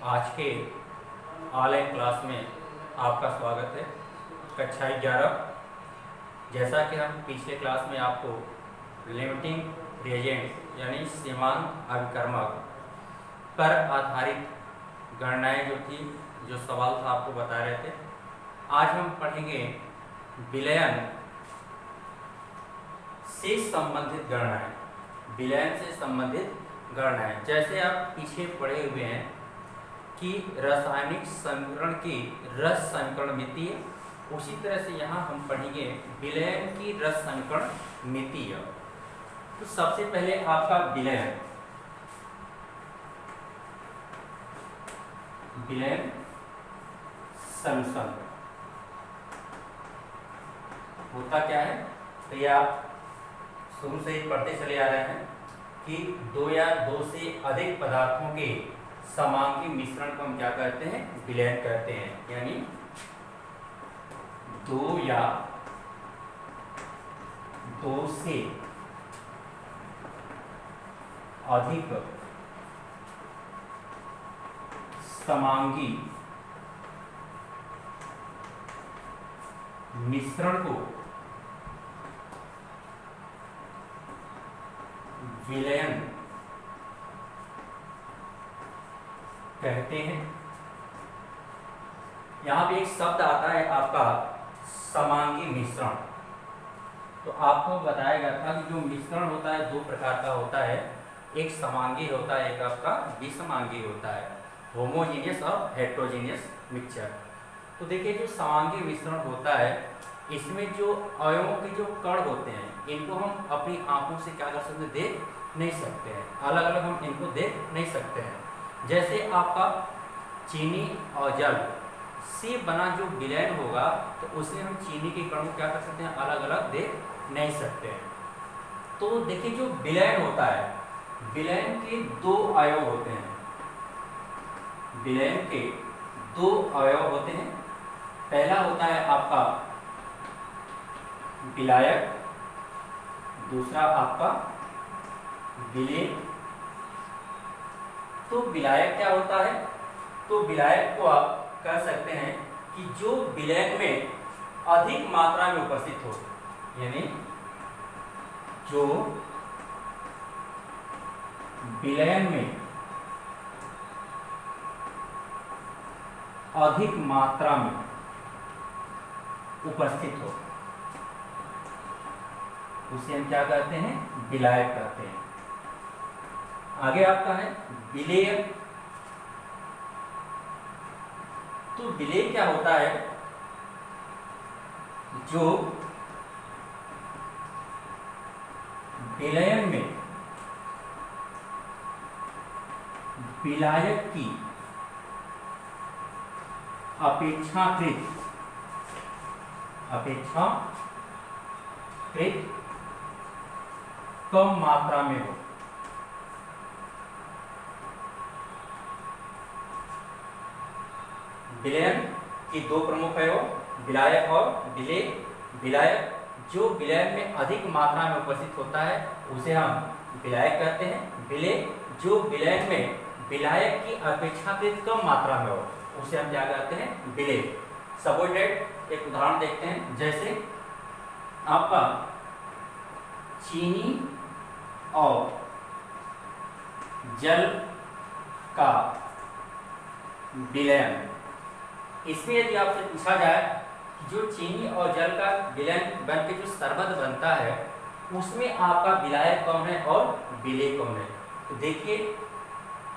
आज के online class में आपका स्वागत है। कक्षा 11। जैसा कि हम पिछले क्लास में आपको लिमिटिंग रिएजेंट यानी सीमांत अभिकर्मक पर आधारित गणनाएं जो थी, जो सवाल था, आपको बता रहे थे। आज हम पढ़ेंगे विलयन से संबंधित गणनाएं। विलयन से संबंधित गणनाएं, जैसे आप पीछे पढ़े हुए हैं कि रासायनिक समीकरण की रस समीकरण मितीय, उसी तरह से यहाँ हम पढ़ेंगे विलयन की रस समीकरण मितीय। तो सबसे पहले आपका विलयन समीकरण होता क्या है, तो ये आप शुरू से ही पढ़ते चले आ रहे हैं कि दो या दो से अधिक पदार्थों के समांगी मिश्रण को हम क्या कहते हैं, विलयन कहते हैं। यानी दो या दो से अधिक समांगी मिश्रण को विलयन कहते हैं। यहां पे एक शब्द आता है आपका समांगी मिश्रण। तो आपको बताया गया था कि जो मिश्रण होता है दो प्रकार का होता है, एक समांगी होता है, एक आपका विसमांगी होता है, होमोजीनियस और हेट्रोजीनियस मिक्सचर। तो देखिए, जो समांगी मिश्रण होता है, इसमें जो अणुओं के जो कण होते हैं, इनको हम अपनी आंखों से क्या कर सकते हैं, देख नहीं सकते हैं। अलग अलग हम इनको देख नहीं सकते हैं। जैसे आपका चीनी और जल से बना जो विलयन होगा, तो उसमें हम चीनी के कण को क्या कर सकते हैं, अलग अलग देख नहीं सकते हैं। तो देखिए, जो विलयन होता है, विलयन के दो अवयव होते हैं। विलयन के दो अवयव होते हैं। पहला होता है आपका विलायक, दूसरा आपका विलेय। तो विलायक क्या होता है, तो विलायक को आप कह सकते हैं कि जो विलयन में अधिक मात्रा में उपस्थित हो, यानी जो विलयन में अधिक मात्रा में उपस्थित हो, उसे हम क्या कहते हैं, विलायक कहते हैं। आगे आपका है विलेय। तो विलेय क्या होता है, जो विलयन में विलायक की अपेक्षाकृत कम मात्रा में हो। विलयन की दो प्रमुख अवयव, विलायक और विलेय। विलायक जो विलयन में अधिक मात्रा में उपस्थित होता है, उसे हम विलायक कहते हैं। विलेय जो विलयन में विलायक की अपेक्षाकृत कम मात्रा में हो, उसे हम क्या कहते हैं, विलेय। सबोर्डिनेट एक उदाहरण देखते हैं। जैसे आपका चीनी और जल का विलयन, इसमें यदि आपसे पूछा जाए कि जो चीनी और जल का विलयन बन के जो शरबत बनता है, उसमें आपका विलायक कौन है और विलेय कौन है, तो देखिए,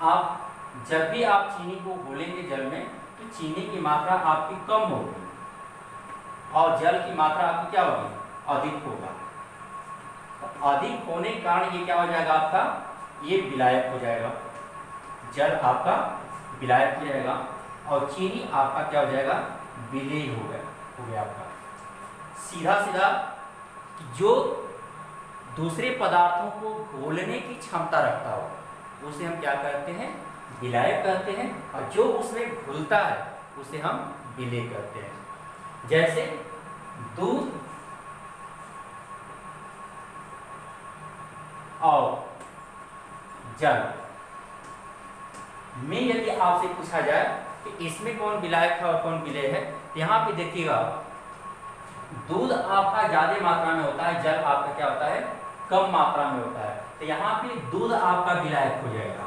आप जब भी आप चीनी को घोलेंगे जल में, तो चीनी की मात्रा आपकी कम होगी और जल की मात्रा आपकी क्या होगी, अधिक होगा। तो अधिक होने के कारण ये क्या हो जाएगा, आपका ये विलायक हो जाएगा। जल आपका विलायक हो जाएगा और चीनी आपका क्या हो जाएगा, विलेय हो गया आपका। सीधा सीधा जो दूसरे पदार्थों को घोलने की क्षमता रखता हो, उसे हम क्या कहते हैं, विलायक कहते हैं। और जो उसमें घुलता है, उसे हम विलेय कहते हैं। जैसे दूध और जल में यदि आपसे पूछा जाए कि इसमें कौन विलायक है और कौन विलेय है, यहाँ पे देखिएगा दूध आपका ज्यादा मात्रा में होता है, जल आपका क्या होता है कम मात्रा में होता है, तो यहाँ पे दूध आपका विलायक हो जाएगा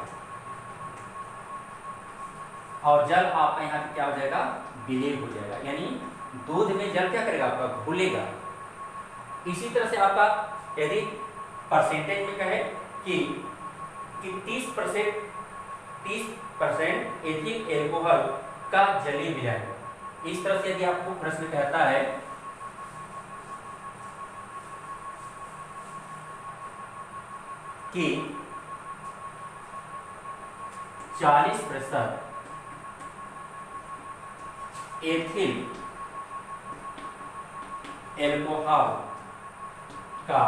और जल आपका यहाँ पे क्या हो जाएगा विलेय हो जाएगा, यानी दूध में जल क्या करेगा आपका घुलेगा। इसी तरह से आपका यदि परसेंटेज में कहे कि 30% एथिल एल्कोहल का जलीय विलयन, इस तरह से यदि आपको प्रश्न कहता है कि 40% एथिल एल्कोहल का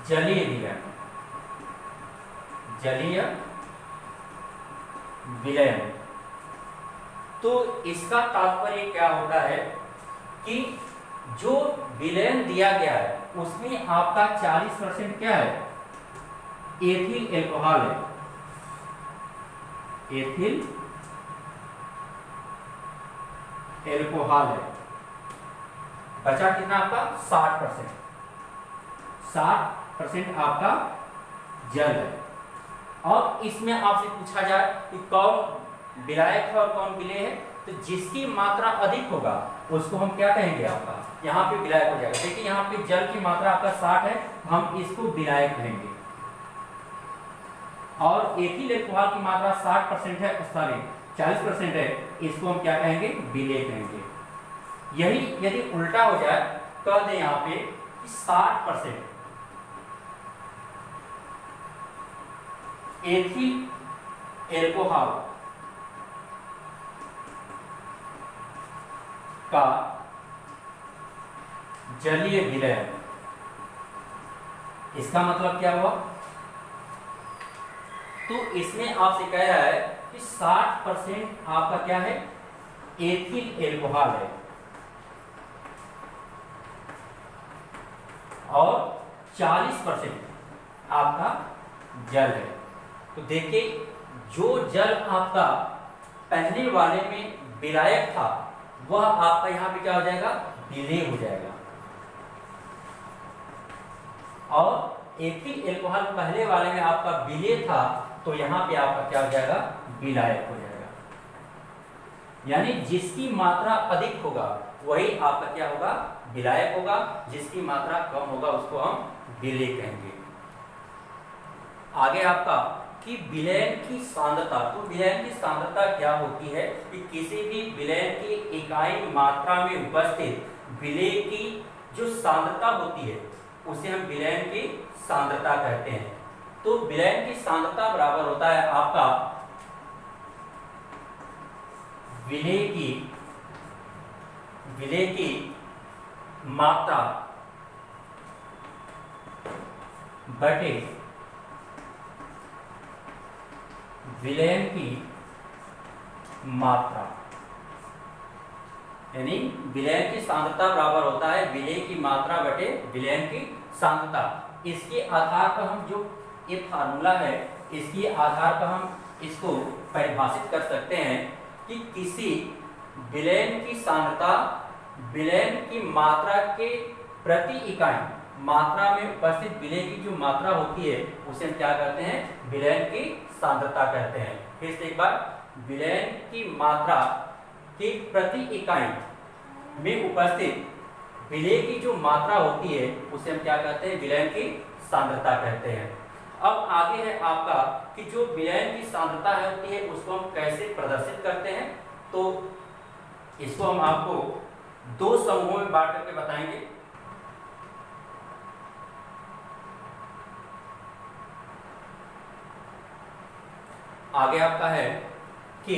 जलीय विलयन, तो इसका तात्पर्य क्या होता है कि जो विलयन दिया गया है उसमें आपका 40% क्या है एथिल एल्कोहल है, एथिल एल्कोहल है, बचा कितना आपका 60% आपका जल है। और इसमें आपसे पूछा जाए कि कौन विलायक है और कौन विलेय है, तो जिसकी मात्रा अधिक होगा उसको हम क्या कहेंगे आपका यहाँ पे विलायक हो जाएगा। देखिए यहाँ पे जल की मात्रा आपका 60 है, हम इसको विलायक कहेंगे, और एथिल एल्कोहल की मात्रा 60% है, सॉरी 40% है, इसको हम क्या कहेंगे विलेय कहेंगे। यही यदि उल्टा हो जाए कह दें यहाँ पे 60% एथिल एल्कोहल का जलीय विलयन, इसका मतलब क्या हुआ, तो इसमें आपसे कह रहा है कि 60% आपका क्या है एथिल एल्कोहल है और 40% आपका जल है। तो देखिए जो जल आपका पहले वाले में विलायक था वह आपका यहाँ पे क्या हो जाएगा विलेय हो जाएगा, और एथिल एल्कोहल पहले वाले में आपका विलेय था तो यहाँ पे आपका क्या हो जाएगा विलायक हो जाएगा। यानी जिसकी मात्रा अधिक होगा वही आपका क्या होगा विलायक होगा, जिसकी मात्रा कम होगा उसको हम विलेय कहेंगे। आगे आपका कि विलयन की सांद्रता, तो विलयन की सांद्रता क्या होती है कि किसी भी विलयन की इकाई मात्रा में उपस्थित विलेय की जो सांद्रता होती है उसे हम विलयन की सांद्रता कहते हैं। तो विलयन की सांद्रता बराबर होता है आपका विलेय की मात्रा बटे विलयन की मात्रा, यानी विलयन की सांद्रता बराबर होता है विलेय की मात्रा बटे विलयन की सांद्रता। इसके आधार पर हम जो ये फार्मूला है इसके आधार पर हम इसको परिभाषित कर सकते हैं कि किसी विलयन की सांद्रता विलयन की मात्रा के प्रति इकाई मात्रा में उपस्थित विलेय की जो मात्रा होती है उसे हम क्या कहते हैं विलयन की सांद्रता कहते हैं। फिर से एक बार, विलयन की मात्रा की प्रति इकाई में उपस्थित विलेय की जो मात्रा होती है उसे हम क्या कहते हैं विलयन की सांद्रता कहते हैं। अब आगे है आपका कि जो विलयन की सांद्रता होती है उसको हम कैसे प्रदर्शित करते हैं, तो इसको हम आपको दो समूहों में बांट करके बताएंगे। आगे आपका है कि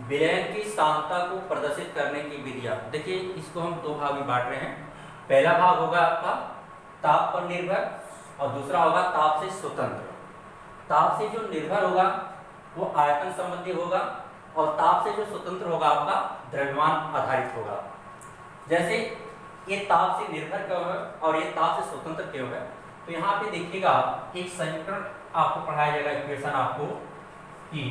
विलयन की सांद्रता को प्रदर्शित करने की विधियां। देखिए इसको हम दो भाग में बांट रहे हैं। पहला भाग होगा आपका ताप पर निर्भर और दूसरा होगा ताप से स्वतंत्र। ताप से जो निर्भर होगा वो आयतन संबंधी होगा और ताप से जो स्वतंत्र होगा आपका द्रव्यमान आधारित होगा। जैसे ये ताप से निर्भर क्यों है और ये ताप से स्वतंत्र क्यों है, तो यहाँ पे देखिएगा एक समीकरण आपको पढ़ाया जाएगा, इक्वेशन आपको, कि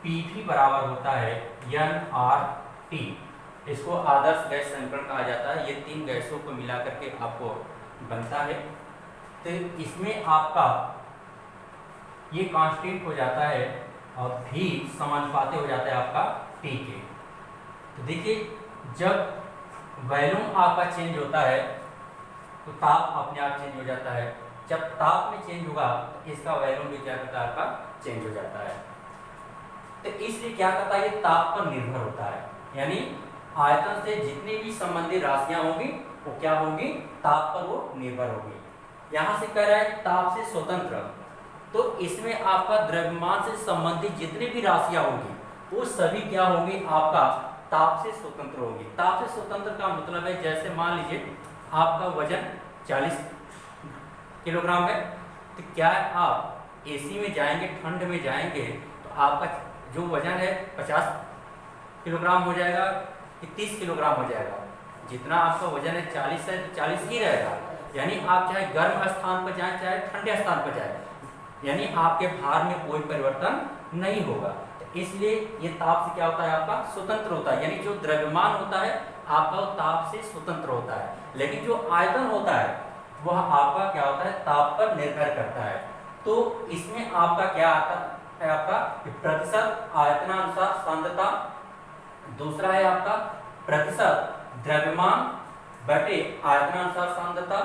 Pv बराबर होता है nRT। इसको आदर्श गैस समीकरण कहा जाता है। ये 3 गैसों को मिला करके आपको बनता है। तो इसमें आपका ये कांस्टेंट हो जाता है और भी समानुपाती हो जाता है आपका T के। तो देखिए जब वॉल्यूम आपका चेंज होता है तो ताप अपने आप चेंज हो जाता है। जब ताप में चेंज होगा तो इसका वॉल्यूम भी क्या करता है, आपका चेंज हो जाता है। तो इसलिए क्या करता है, ये ताप पर निर्भर होता है। यानी आयतन से जितनी भी संबंधित राशियां होंगी वो क्या होंगी, ताप पर वो निर्भर होगी। यहाँ से कह रहा है ताप से स्वतंत्र, तो इसमें आपका द्रव्यमान से संबंधित जितनी भी राशियां होंगी वो सभी क्या होंगी, आपका ताप से स्वतंत्र होगी। ताप से स्वतंत्र का मतलब है, जैसे मान लीजिए आपका वजन 40 किलोग्राम है, तो क्या आप एसी में जाएंगे, ठंड में जाएंगे, तो आपका जो वजन है 50 किलोग्राम हो जाएगा कि 30 किलोग्राम हो जाएगा। जितना आपका वजन है 40 है तो 40 ही रहेगा। यानी आप चाहे गर्म स्थान पर जाएं चाहे ठंडे स्थान पर जाएं, यानी आपके भार में कोई परिवर्तन नहीं होगा। तो इसलिए ये ताप से क्या होता है, आपका स्वतंत्र होता है। यानी जो द्रव्यमान होता है आपका वो ताप से स्वतंत्र होता है, लेकिन जो आयतन होता है वह आपका क्या होता है, ताप पर निर्भर करता है। तो इसमें आपका क्या आता है, आपका प्रतिशत आयतनानुसार सांद्रता, दूसरा है आपका प्रतिशत द्रव्यमान बटे आयतनानुसार सांद्रता,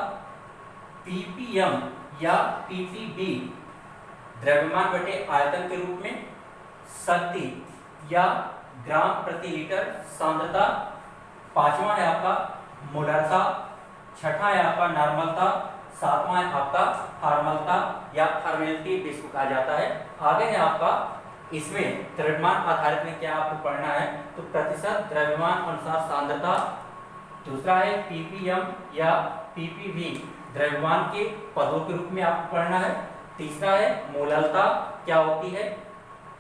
ppm या ppb द्रव्यमान बटे आयतन के रूप में, शक्ति या ग्राम प्रति लीटर सांद्रता, पांचवा है आपका मोलरता, छठा है आपका नॉर्मलता, सातवां है आपका फॉर्मलता या फॉर्मेलिटी इसको कहा जाता है। आगे है आपका इसमें द्रव्यमान आधारित में क्या आपको पढ़ना है, तो प्रतिशत द्रव्यमान अनुसार सांद्रता, दूसरा है ppm या ppv द्रव्यमान के पदों के रूप में आपको पढ़ना है, तीसरा है मोललता क्या होती है,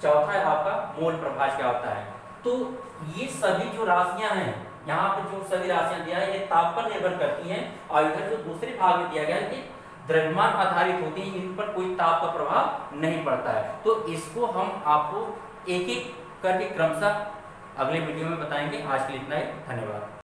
चौथा है आपका मोल प्रभाज क्या होता है। तो ये सभी जो राशियां हैं, यहाँ पर जो सभी राशियां दिया है ये ताप पर निर्भर करती हैं, और इधर जो दूसरे भाग में दिया गया है कि द्रव्यमान आधारित होती है, इन पर कोई ताप का प्रभाव नहीं पड़ता है। तो इसको हम आपको एक एक करके क्रमशः अगले वीडियो में बताएंगे। आज के लिए इतना ही, धन्यवाद।